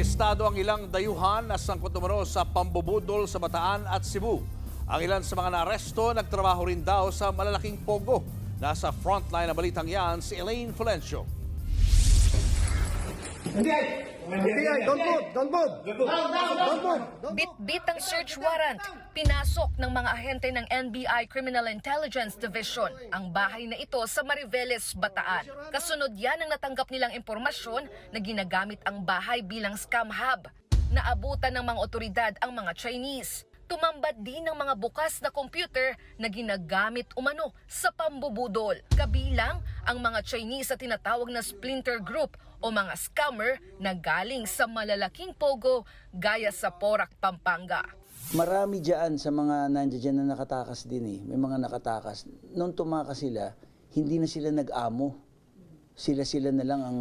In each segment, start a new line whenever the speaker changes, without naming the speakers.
Arestado ang ilang dayuhan na sangkot umano sa pambubudol sa Bataan at Cebu. Ang ilan sa mga naaresto nagtrabaho rin daw sa malalaking pogo. Nasa frontline na balitang yan si Elaine Fulencio.
Bit-bit ang search warrant. Pinasok ng mga ahente ng NBI Criminal Intelligence Division ang bahay na ito sa Mariveles, Bataan. Kasunod yan ang natanggap nilang impormasyon na ginagamit ang bahay bilang scam hub. Naabutan ng mga otoridad ang mga Chinese. Tumambad din ng mga bukas na computer na ginagamit umano sa pambubudol. Kabilang ang mga Chinese sa tinatawag na splinter group o mga scammer na galing sa malalaking pogo gaya sa Porac, Pampanga.
Marami dyan sa mga nandiyan na nakatakas din eh. May mga nakatakas. Noong tumakas sila, hindi na sila nag-amo. Sila-sila na lang ang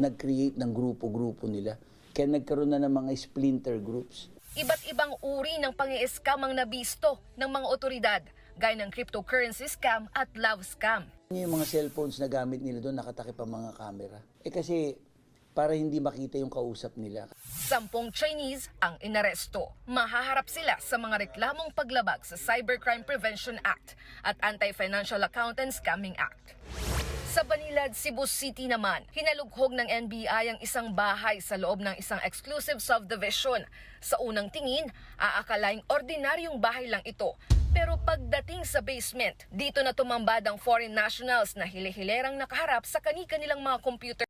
nag-create ng grupo-grupo nila. Kaya nagkaroon na ng mga splinter groups.
Iba't ibang uri ng pang-i-scam ang nabisto ng mga otoridad, gaya ng cryptocurrency scam at love scam.
Yung mga cellphones na gamit nila doon, nakatakip ang mga camera. Kasi para hindi makita yung kausap nila.
10 Chinese ang inaresto. Mahaharap sila sa mga reklamong paglabag sa Cybercrime Prevention Act at Anti-Financial Account and Scamming Act. Sa Banilad, Cebu City naman, hinalughog ng NBI ang isang bahay sa loob ng isang exclusive subdivision. Sa unang tingin, aakalaing ordinaryong bahay lang ito. Pero pagdating sa basement, dito na tumambad ang foreign nationals na hili-hilerang nakaharap sa kani-kanilang mga computer.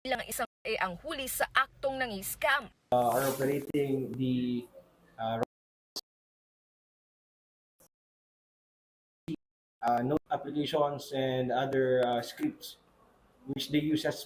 Bilang isang ang huli sa aktong nang-scam.
Are operating the note applications and other scripts which they use as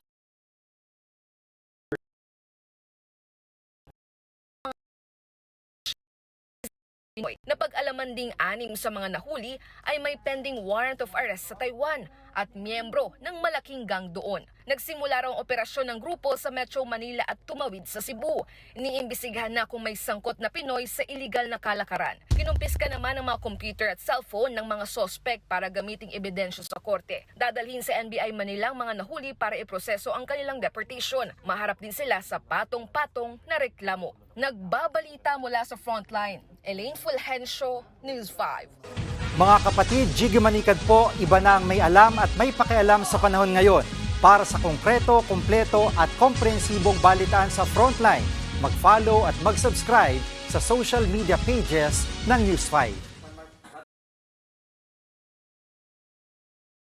Napag-alaman ding 6 sa mga nahuli ay may pending warrant of arrest sa Taiwan at miyembro ng malaking gang doon. Nagsimula raw ang operasyon ng grupo sa Metro Manila at tumawid sa Cebu. Iniimbestigahan na kung may sangkot na Pinoy sa iligal na kalakaran. Kinumpiska naman ang mga computer at cellphone ng mga sospek para gamiting ebidensya sa korte. Dadalhin sa NBI Manila ang mga nahuli para iproseso ang kanilang deportation. Maharap din sila sa patong-patong na reklamo. Nagbabalita mula sa frontline. Elaine Fulgencio, News 5.
Mga kapatid, Jiggy Manikad po, iba na ang may alam at may pakialam sa panahon ngayon. Para sa konkreto, kumpleto at komprehensibong balitaan sa Frontline, mag-follow at mag-subscribe sa social media pages ng News 5.